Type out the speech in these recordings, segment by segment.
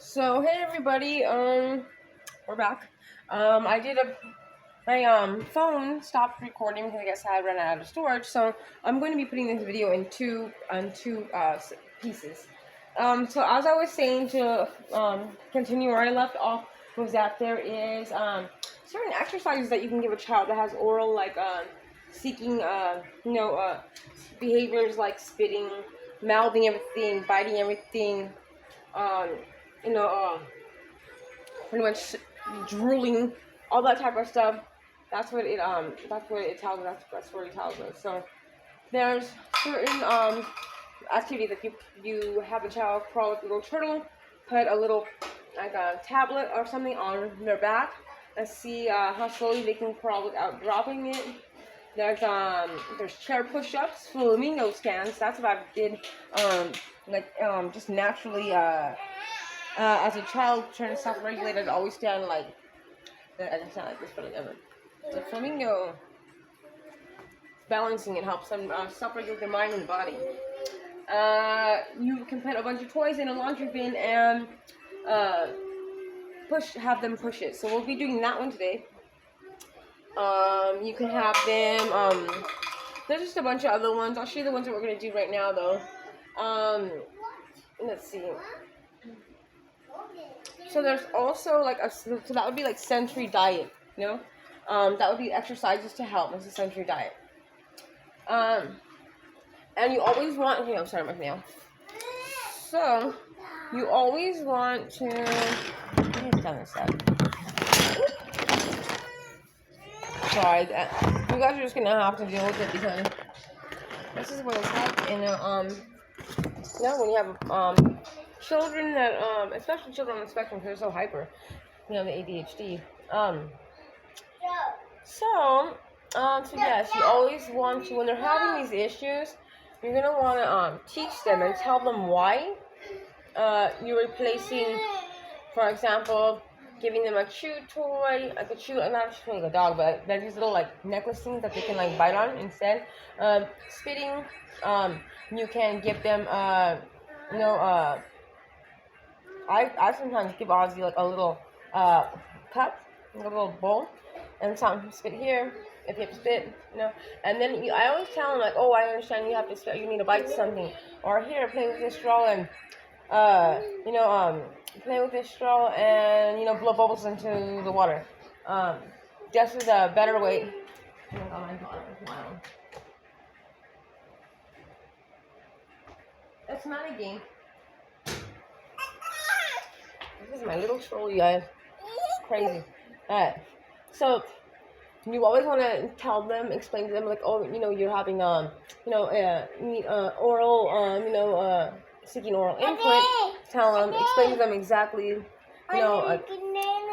So hey everybody, we're back. My phone stopped recording because I guess I ran out of storage. So I'm going to be putting this video in two pieces. So as I was saying to continue where I left off was that there is certain exercises that you can give a child that has oral seeking behaviors like spitting, mouthing everything, biting everything. Um, you know, pretty much drooling, all that type of stuff. That's what it tells us. That's what it tells us. So there's certain activities that you have a child crawl with a little turtle, put a little like a tablet or something on their back, and see how slowly they can crawl without dropping it. There's chair push-ups, flamingo scans. That's what I did just naturally as a child trying to self-regulate. I'd always stand like I didn't stand like this, but the flamingo balancing it helps them self-regulate their mind and body. You can put a bunch of toys in a laundry bin and have them push it. So we'll be doing that one today. You can have them. There's just a bunch of other ones. I'll show you the ones that we're gonna do right now, though. Let's see. So there's also so that would be like sensory diet, you know. That would be exercises to help as a sensory diet. And you always want. Okay, I'm sorry, my nail. So you always want to. Let me down this side. Sorry, you guys are just gonna have to deal with it because this is what it's like. And when you have children that especially children on the spectrum, because they're so hyper, the ADHD. So yes, you always want to, when they're having these issues, you're gonna want to teach them and tell them why. You're replacing, for example, giving them a chew toy, not a chew like a dog, but there's these little necklace things that they can bite on instead. Spitting, you can give them I sometimes give Ozzy a little cup, a little bowl, and some spit here if you have to spit, And then I always tell them oh, I understand you have to spit, you need to bite something, or here play with this straw and play with this straw and blow bubbles into the water. This is a better way. Oh my God, wow. It's not a game. This is my little troll, you guys. It's crazy. Alright. So you always want to tell them, explain to them you're having oral seeking oral input. Tell them, explain to them exactly that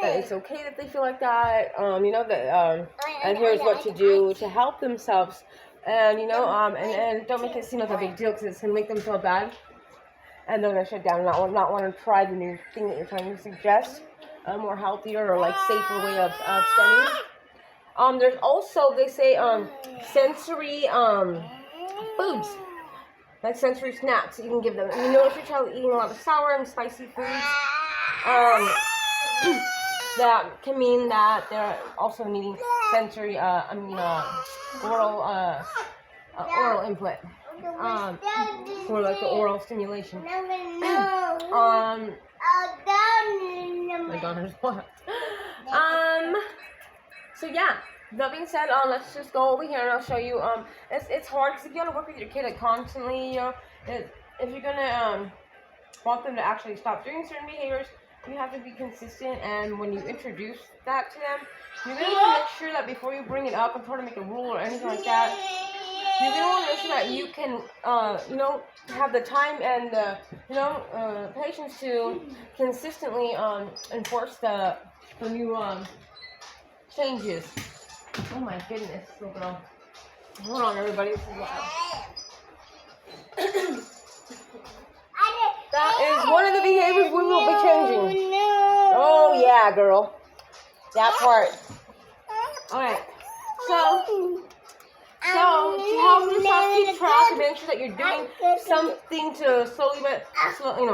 it's okay that they feel like that. And here's what to do to help themselves. And and don't make it seem like a big deal because it's gonna make them feel bad. And they're gonna shut down and not want to try the new thing that you're trying to suggest, a more healthier or safer way of stemming. There's also, they say, sensory foods, like sensory snacks that you can give them. And if your child is eating a lot of sour and spicy foods, that can mean that they're also needing sensory, oral input. For the oral stimulation. My daughter's what? So yeah, that being said, let's just go over here and I'll show you. It's hard because if you want to work with your kid constantly, if you're gonna want them to actually stop doing certain behaviors, you have to be consistent. And when you introduce that to them, you're gonna want to make sure that before you bring it up and try to make a rule or anything like that, you're going to want to make sure that you can, have the time and patience to consistently enforce the new changes. Oh my goodness, little girl. Hold on, everybody. This is loud. That is one of the behaviors we will be changing. Oh yeah, girl. That part. Alright. So, to help yourself keep track and make sure that you're doing something to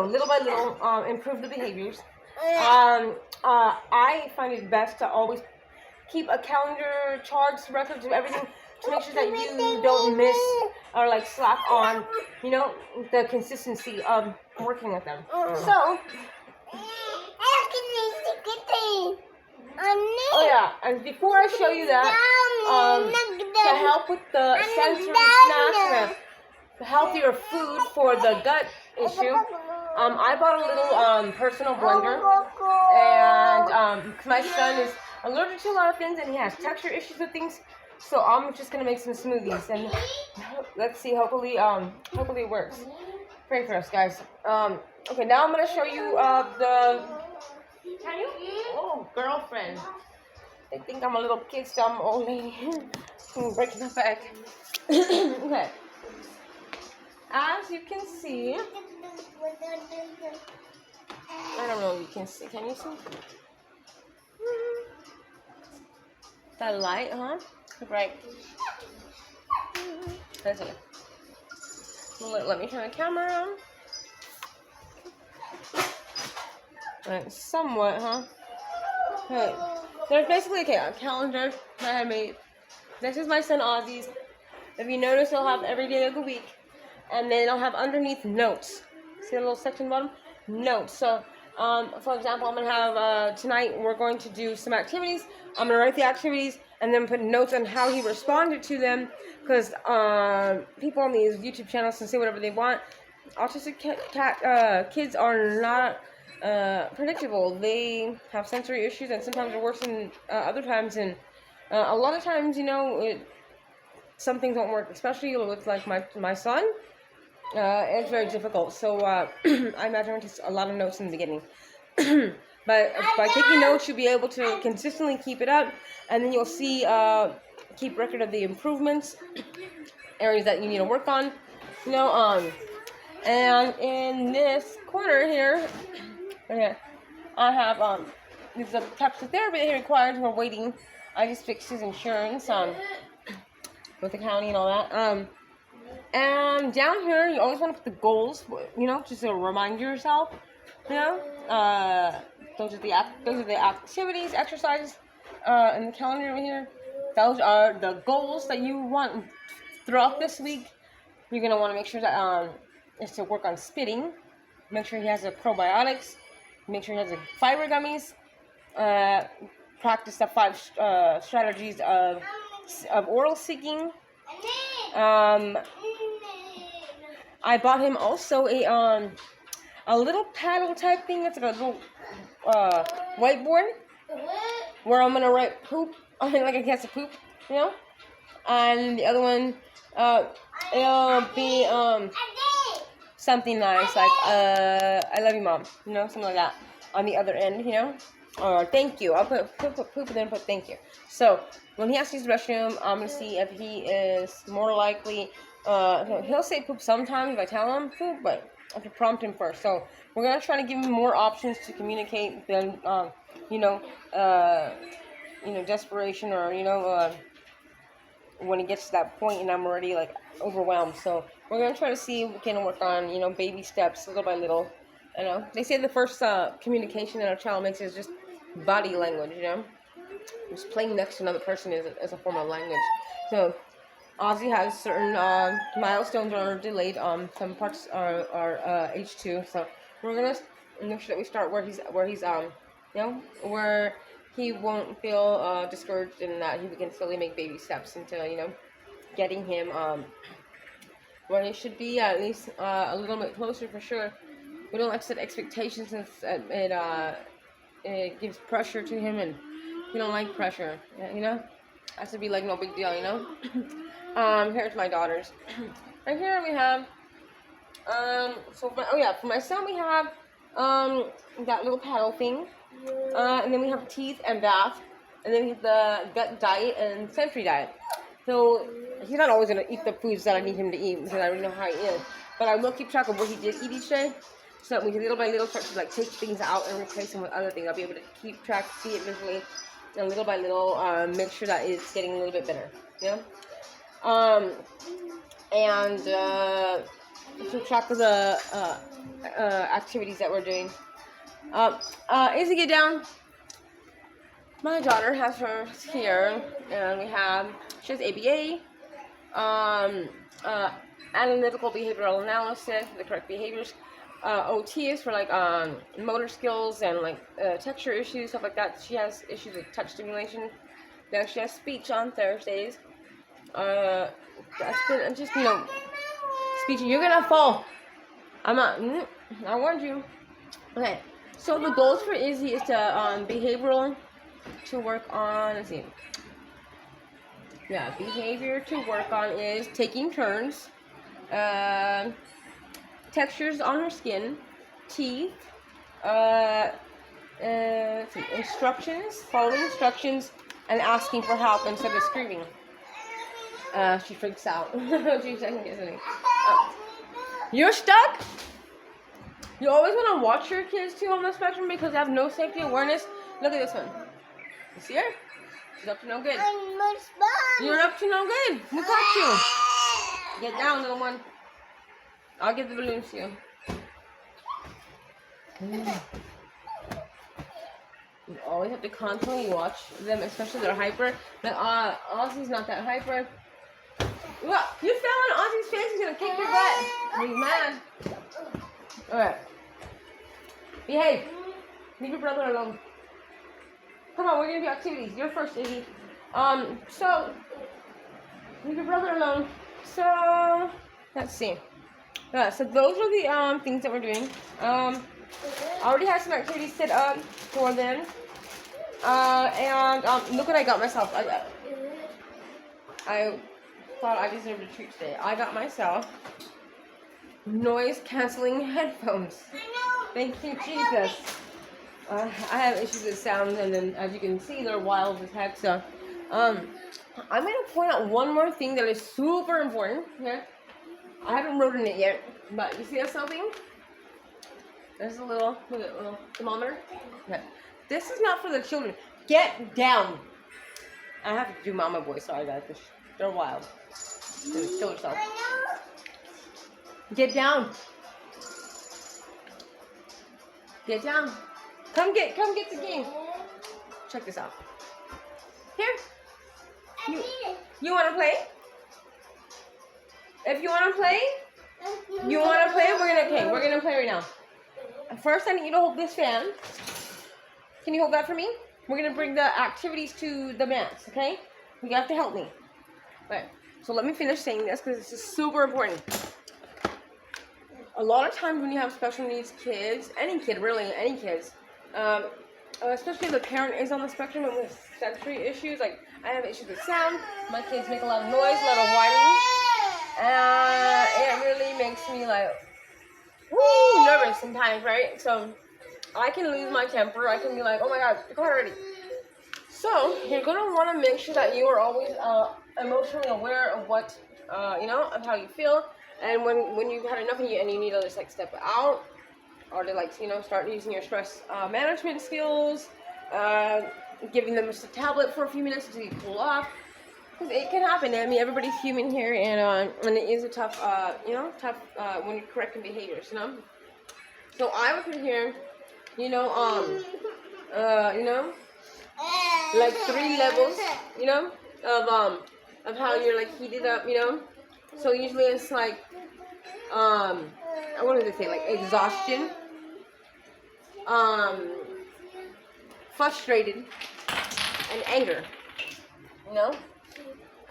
little by little, improve the behaviors. I find it best to always keep a calendar, charts, records of everything to make sure that you don't miss or like slack on, you know, the consistency of working with them. So, oh yeah, and before I show you that, to help with the sensory snacks, the healthier food for the gut issue, I bought a little personal blender, and my son is allergic to a lot of things, and he has texture issues with things, so I'm just gonna make some smoothies, and let's see. Hopefully it works. Pray for us, guys. Okay, now I'm gonna show you the. Can you? Oh, girlfriend. They think I'm a little kid, so I'm an old lady. I'm breaking my back. Okay. As you can see, I don't know if you can see. Can you see? That light, huh? Right. That's it. Let me turn the camera on. Right, somewhat, huh? Okay. There's basically a calendar that I made. This is my son Ozzy's. If you notice, he'll have every day of the week, and then I'll have underneath notes. See the little section bottom? Notes. So, for example, I'm gonna have tonight. We're going to do some activities. I'm gonna write the activities and then put notes on how he responded to them. Because people on these YouTube channels can say whatever they want. Autistic kids are not predictable. They have sensory issues, and sometimes they're worse than other times. And a lot of times, you know, some things don't work, especially with like my son. It's very difficult. So I imagine it takes a lot of notes in the beginning. But by taking notes, you'll be able to consistently keep it up, and then you'll see keep record of the improvements, areas that you need to work on. You know, and in this corner here, okay, I have these are the types of therapy that he requires. We're waiting. I just fixed his insurance with the county and all that. And down here, you always want to put the goals. You know, just to remind yourself. You know, those are the activities, exercises, in the calendar over here. Those are the goals that you want throughout this week. You're gonna want to make sure that is to work on spitting. Make sure he has the probiotics. Make sure he has the fiber gummies. Practice the 5 strategies of oral seeking. I bought him also a little paddle type thing. It's like a little whiteboard where I'm gonna write poop. I mean, like I guess a poop, you know. And the other one, it'll be something nice like I love you, mom. You know, something like that on the other end, you know. Or thank you. I'll put poop and then put thank you. So when he has to use the restroom, I'm gonna see if he is more likely. He'll say poop sometimes if I tell him poop, but I have to prompt him first. So we're gonna try to give him more options to communicate than desperation, or when he gets to that point and I'm already like overwhelmed. So we're gonna try to see if we can work on baby steps little by little. You know, they say the first communication that a child makes is just body language. You know, just playing next to another person is a form of language. So Ozzy has certain milestones are delayed. Some parts are H2. So we're gonna make sure that we start where he's where he won't feel discouraged, and that he can slowly make baby steps into getting him where he should be, at least a little bit closer for sure. We don't like to set expectations, since it gives pressure to him, and we don't like pressure. Has to be like no big deal. Here's my daughters. And here we have for my son we have that little paddle thing, and then we have teeth and bath, and then we have the gut diet and sensory diet. So he's not always gonna eat the foods that I need him to eat, because I already know how he is. But I will keep track of what he did eat each day, so that we can little by little start to take things out and replace them with other things. I'll be able to keep track, see it visually, and little by little make sure that it's getting a little bit better. And keep track of the activities that we're doing. Izzy, get down. My daughter has hers here, and she has ABA, analytical behavioral analysis, the correct behaviors. OT is for like motor skills and like texture issues, stuff like that. She has issues with touch stimulation. Now she has speech on Thursdays. That's been just speech. You're gonna fall. I'm not. I warned you. Okay. So the goals for Izzy is to behavioral to work on. Let's see. Yeah, behavior to work on is taking turns. Textures on her skin, teeth, instructions, following instructions, and asking for help instead of screaming. She freaks out. She second guesses me. You're stuck? You always want to watch your kids too on the spectrum because they have no safety awareness. Look at this one. You see her? She's up to no good. You're up to no good. Look at you. Get down, little one. I'll get the balloons to you. You always have to constantly watch them, especially if they're hyper. But Ozzy's not that hyper. Look, you fell on Ozzy's face. He's gonna kick your butt. He's mad. Alright. Behave. Leave your brother alone. Come on, we're gonna do activities. You're first, Izzy. So leave your brother alone. So let's see. So those are the things that we're doing. I already had some activities set up for them. And look what I got myself. I thought I deserved a treat today. I got myself noise canceling headphones. Thank you, Jesus. I have issues with sound, and then as you can see, they're wild as heck. So, I'm going to point out one more thing that is super important here. I haven't written it yet, but you see that something? There's a little thermometer. Okay. This is not for the children. Get down. I have to do mama voice, sorry guys, because they're wild. Kill yourself. Get down. Get down. Come get the game. Check this out. Here. You want to play? If you want to play, we're gonna play right now. First, I need you to hold this fan. Can you hold that for me? We're gonna bring the activities to the mats, okay? You have to help me. Right. So let me finish saying this because this is super important. A lot of times when you have special needs kids, any kid really, any kids, especially if the parent is on the spectrum and with sensory issues, like I have issues with sound. My kids make a lot of noise, a lot of whining. It really makes me like, nervous sometimes, right? So I can lose my temper. I can be like, oh my God, go already. So you're gonna want to make sure that you are always emotionally aware of what, of how you feel. And when you've had enough and you need to just like step out, or to like, start using your stress management skills, giving them just a tablet for a few minutes until you cool off. It can happen. I mean, everybody's human here, and it is a tough, when you're correcting behaviors, So I would put here, like 3 levels, of how you're like heated up, So usually it's like, what did they say? Like exhaustion, frustrated, and anger,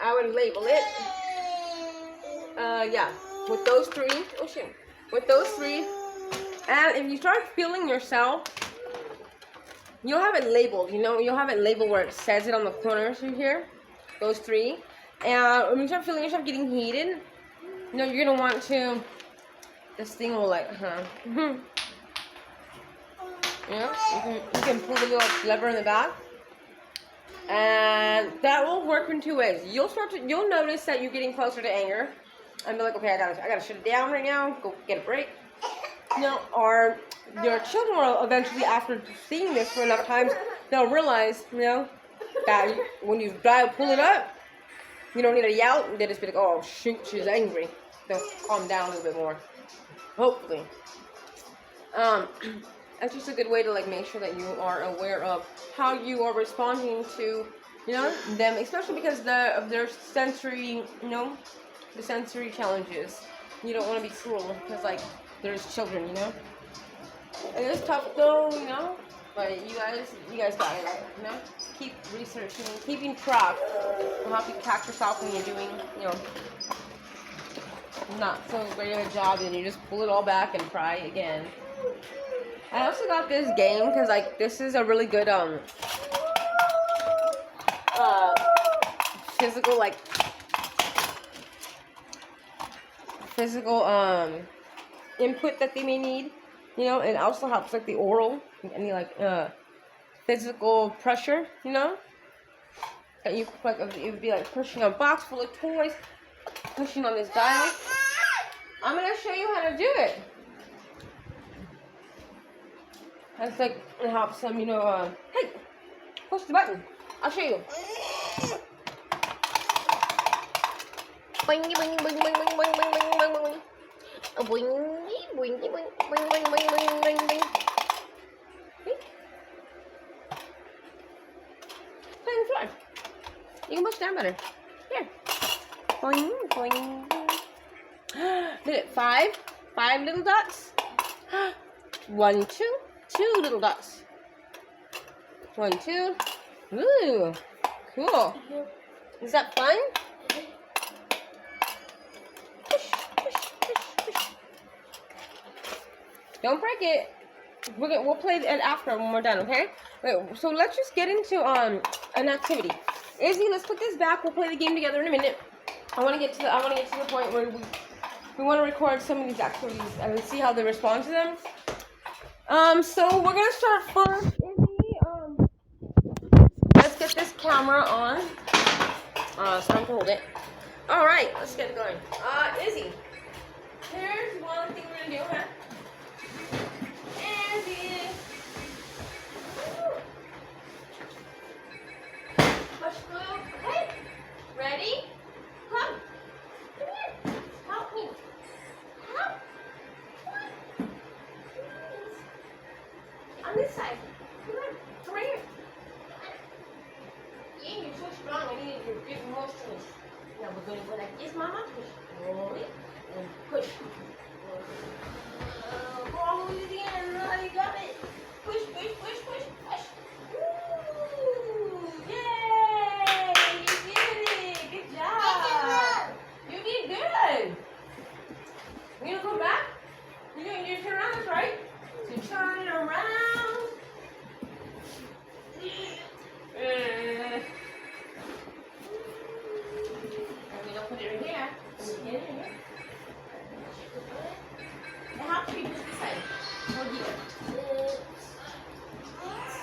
I would label it, with those 3, with those 3, and if you start feeling yourself, you'll have it labeled, you'll have it labeled where it says it on the corners right here, those 3, and when you start feeling yourself getting heated, you're going to want to, this thing will like, you can pull the little lever in the back. And that will work in 2 ways. You'll notice that you're getting closer to anger, and be like, okay, I gotta shut it down right now. Go get a break. Or your children will eventually, after seeing this for enough times, they'll realize, that when you pull it up, you don't need to yell. They just be like, oh shoot, she's angry. They'll calm down a little bit more, hopefully. it's just a good way to like make sure that you are aware of how you are responding to, you know, them, especially because of their sensory, you know, the sensory challenges. You don't want to be cruel because like there's children, you know. It is tough though, you know, but you guys got it, you know. Keep researching, keeping track of how you catch yourself when you're doing, you know, not so great of a job, and you just pull it all back and try again. I also got this game because like this is a really good physical input that they may need, you know. It also helps like the oral, any like physical pressure, you know. That you like it would be like pushing a box full of toys, pushing on this dial. I'm gonna show you how to do it. That's like it helps them, you know. Hey, push the button. I'll show you. Boing boing boing boing boing boing boing boing boing boing. Boing boing boing boing boing boing boing boing boing. Play on the floor. You can push down better. Here. Boing boing. Did it 5 little dots? 1 2 2 little dots. 1 2. Ooh, cool. Is that fun? Push, push, push, push. Don't break it. We'll play it after when we're done, okay? Wait, so let's just get into an activity. Izzy, let's put this back. We'll play the game together in a minute. I want to get to the point where we want to record some of these activities and see how they respond to them. So we're gonna start first. Izzy, let's get this camera on. So I can hold it. All right, let's get it going. Izzy, here's one thing we're gonna do, huh? Izzy. Push through. Okay. Ready? Come. Come here. Help me. Help. Come on. On this side. Come on. Come right here. Yeah, you're so strong. I need your big muscles. Now we're going to go like this, Mama. Push. Roll it. And push. Go all the way to the end. Now you got it. Push, push, push, push, push. Woo! Yay! You did it. Good job. You did good. You gonna go back? You turn around, that's right. So turn it around. And we don't put it in here. Get it in here. It helps you just this side. Or here.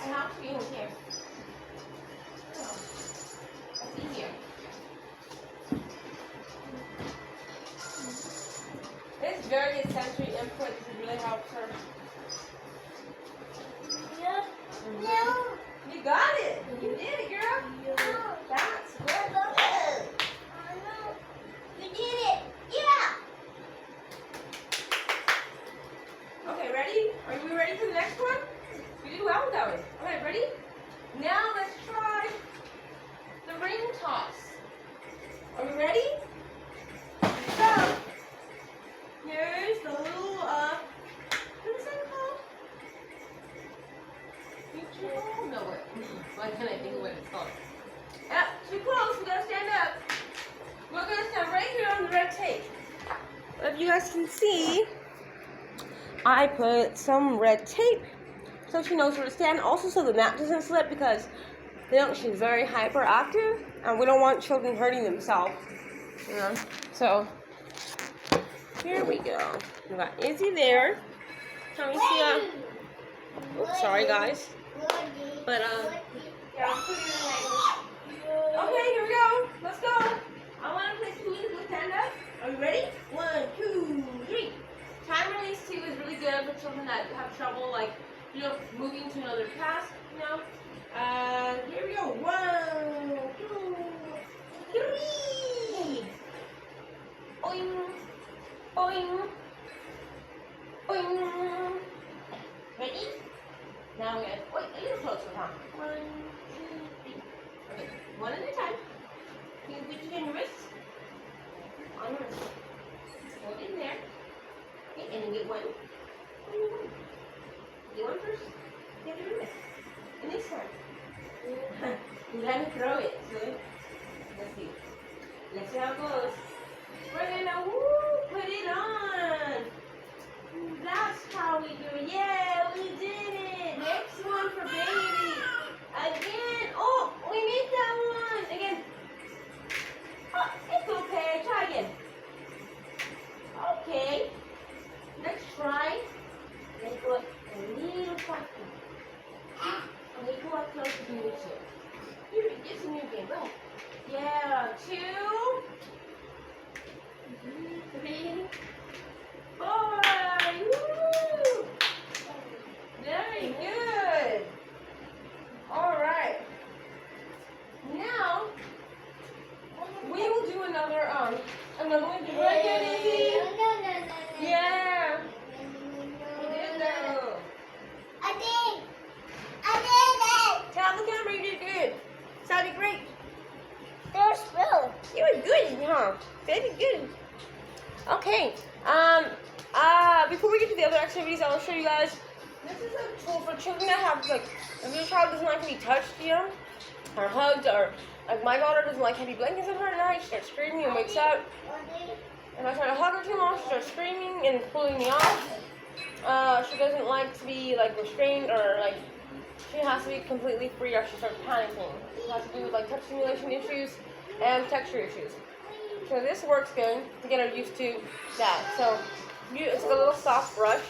It helps you here. That's easier. This very good sensory input really helps her. Yeah. No. You got it. You did it, girl. Yeah. That's good. You did it. Yeah. Okay, ready? Are you ready for the next one? You did well with that one. Okay, ready? Now let's try the ring toss. Are you ready? So, here's the little, what is that called? Future ball? No, wait. Why can't I think of what it's called? Yep, too close. We gotta stand up. We're gonna stand right here on the red tape. If you guys can see, I put some red tape so she knows where to stand. Also, so the mat doesn't slip because she's very hyperactive, and we don't want children hurting themselves. You know. So here we go. We got Izzy there. Can we see? Oops, sorry guys. But yeah, I'm putting it like this. Okay, here we go. Let's go. I want to play 2 to stand up. Are you ready? 1, 2, 3. Time release 2 is really good for children that have trouble, like, you know, moving to another task, you know. Here we go. 1, 2, 3. Boing, boing, boing. Ready? Now we're gonna wait a little closer, huh? 1, 2, 3. Okay, one at a time. Can you reach it in your wrist? On your wrist. Hold it in there. Okay, and then get one. Get one first. You have to do this. And this time. You gotta throw it. So let's see. Let's see how it goes. We're gonna put it on. That's how we do it. Yeah, we did it. Next one for baby. Again. Oh, we made that one. Again. Oh, it's okay. Try again. Okay. Let's try. Let's go a little faster. Okay, come up close to me too. Here, get some new game. Go ahead. Yeah, 2, 3, 4. Woo! Very good. All right. Now we will do another one. Did you like that, Izzy? Yeah. You did though. I did it. Tell the camera you did good. Sounded great. There's Bill. You were good, huh? Very good. Okay. Before we get to the other activities, I will show you guys. This is a tool for children that have if your child doesn't like to be touched, or hugged, or like my daughter doesn't like heavy blankets on her at night. She starts screaming and wakes up. And I try to hug her too long. She starts screaming and pulling me off. She doesn't like to be like restrained or like. She has to be completely free or she starts panicking. It has to do with like touch stimulation issues and texture issues. So this works good to get her used to that. So it's like a little soft brush,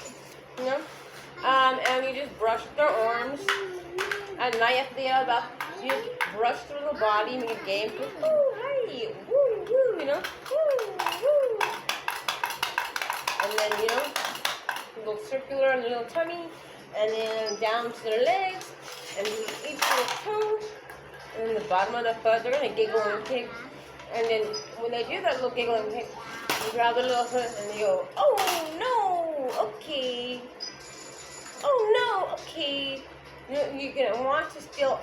and you just brush their arms. At night after they get out of the bath, you just brush through the body, make a game. Woo, hi, woo, woo, woo, woo. And then, a little circular on the little tummy. And then down to their legs, and each little toe, and then the bottom of the foot. They're gonna giggle and kick, and then when they do that little giggle and kick, you grab their little foot and they go, "Oh no, okay, oh no, okay." You're gonna want to still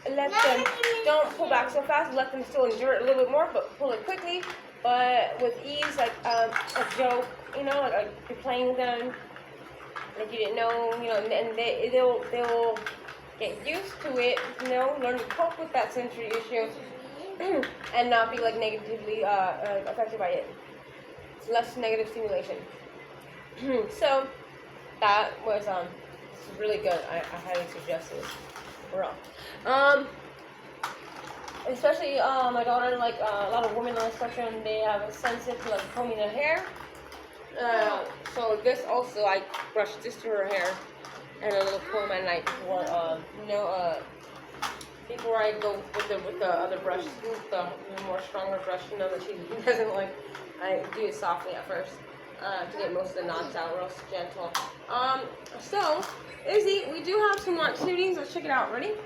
let them. Don't pull back so fast. Let them still endure it a little bit more, but pull it quickly, but with ease, like a joke. Like you're playing with them. Like you didn't know, and they'll get used to it, learn to cope with that sensory issue, and not be like negatively affected by it. It's less negative stimulation. So that was really good. I highly suggest this. For real. Especially my daughter, like a lot of women on the spectrum, they have a sensitive to like combing their hair. So this also, I brush this through her hair and a little comb at night before I go with the other brush, the more stronger brush, that she doesn't like. I do it softly at first to get most of the knots out, real gentle. So Izzy, we do have some more activities. Let's check it out. Ready?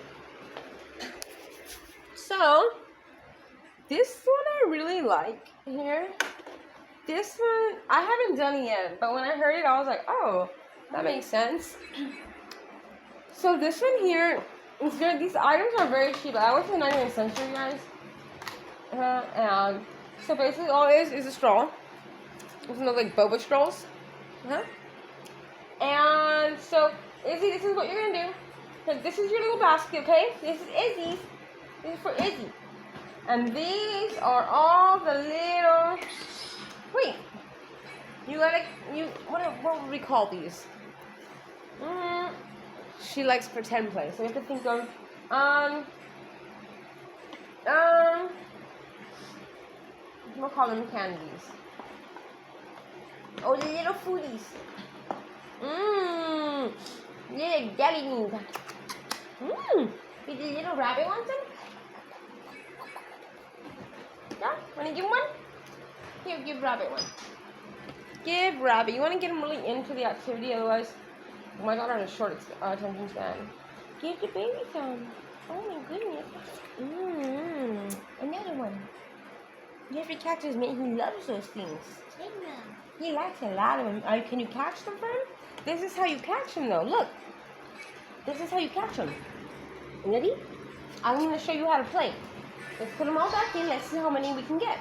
So this one I really like here. This one, I haven't done it yet, but when I heard it, I was like, oh, that makes sense. So this one here, these items are very cheap. I went to the 99th century, guys. And so basically all it is a straw. It's another like boba straws. And so, Izzy, this is what you're going to do. So this is your little basket, okay? This is Izzy's. This is for Izzy. And these are all the little... Wait, what would we call these? She likes pretend play, so we have to think of, we'll call them candies. Oh, the little foodies. Little jelly beans. Did the little rabbit want some? Yeah, wanna give him one? Here, give Rabbit one. Give Rabbit. You want to get him really into the activity, otherwise, my daughter has a short attention span. Give the baby some. Oh my goodness. Another one. You have to catch his mate. He loves those things. He likes a lot of them. Can you catch them for him? This is how you catch them, though. Look. This is how you catch them. Ready? I'm going to show you how to play. Let's put them all back in. Let's see how many we can get.